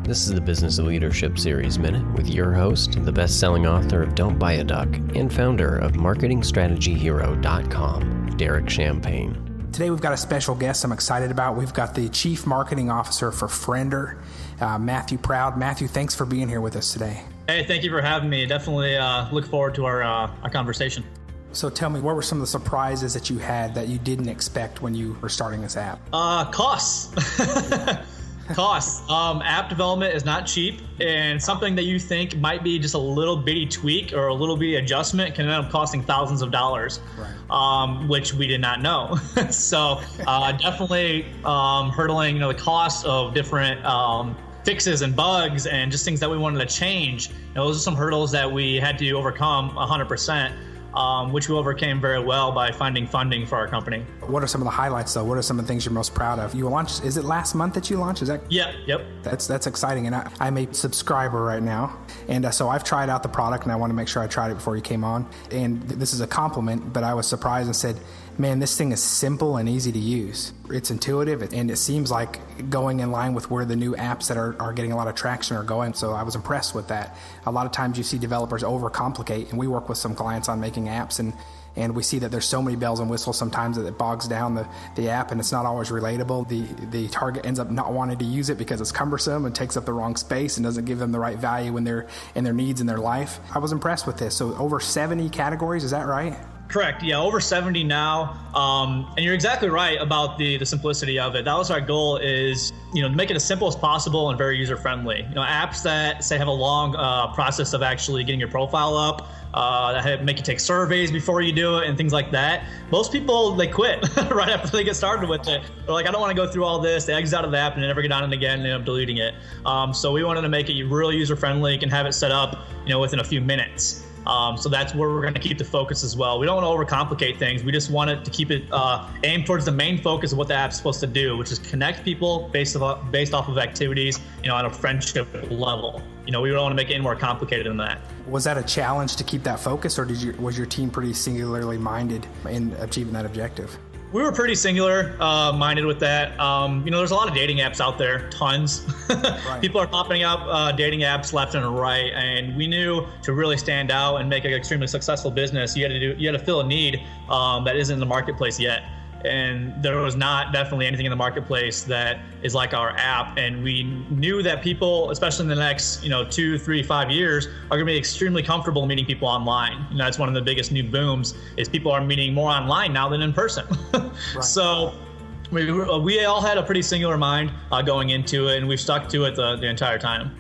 This is the Business of Leadership Series Minute with your host, the best-selling author of Don't Buy a Duck and founder of MarketingStrategyHero.com, Derek Champagne. Today we've got a special guest I'm excited about. We've got the Chief Marketing Officer for Friender, Mathew Proud. Mathew, thanks for being here with us today. Hey, thank you for having me. Definitely look forward to our conversation. So tell me, what were some of the surprises that you had that you didn't expect when you were starting this app? Costs. Costs. App development is not cheap, and something that you think might be just a little bitty tweak or a little bitty adjustment can end up costing thousands of dollars, right. Which we did not know. So definitely hurdling the cost of different fixes and bugs and just things that we wanted to change. Those are some hurdles that we had to overcome 100%. Which we overcame very well by finding funding for our company. What are some of the highlights, though? What are some of the things you're most proud of? You launched, is it last month that you launched? Is that? Yep. That's exciting, and I'm a subscriber right now, and so I've tried out the product, and I want to make sure I tried it before you came on. And this is a compliment, but I was surprised and said, man, this thing is simple and easy to use. It's intuitive, and it seems like going in line with where the new apps that are getting a lot of traction are going. So I was impressed with that. A lot of times you see developers overcomplicate, and we work with some clients on making apps, and we see that there's so many bells and whistles sometimes that it bogs down the app, and it's not always relatable. The target ends up not wanting to use it because it's cumbersome and takes up the wrong space and doesn't give them the right value in their needs in their life. I was impressed with this. So over 70 categories, is that right? Correct. Yeah, over 70 now. And you're exactly right about the simplicity of it. That was our goal, is to make it as simple as possible and very user friendly. Apps that say have a long process of actually getting your profile up, that make you take surveys before you do it and things like that. Most people, they quit right after they get started with it. They're like, I don't want to go through all this. They exit out of the app and they never get on it again and end up deleting it. So we wanted to make it really user friendly. You can have it set up, within a few minutes. So that's where we're going to keep the focus as well. We don't want to overcomplicate things. We just want it to keep it aimed towards the main focus of what the app's supposed to do, which is connect people based off of activities, on a friendship level. We don't want to make it any more complicated than that. Was that a challenge to keep that focus, or was your team pretty singularly minded in achieving that objective? We were pretty singular minded with that. There's a lot of dating apps out there, tons. Right. People are popping up dating apps left and right, and we knew to really stand out and make an extremely successful business, you had to fill a need that isn't in the marketplace yet. And there was not definitely anything in the marketplace that is like our app. And we knew that people, especially in the next 2, 3, 5 years, are going to be extremely comfortable meeting people online. That's one of the biggest new booms, is people are meeting more online now than in person. Right. So we all had a pretty singular mind going into it, and we've stuck to it the entire time.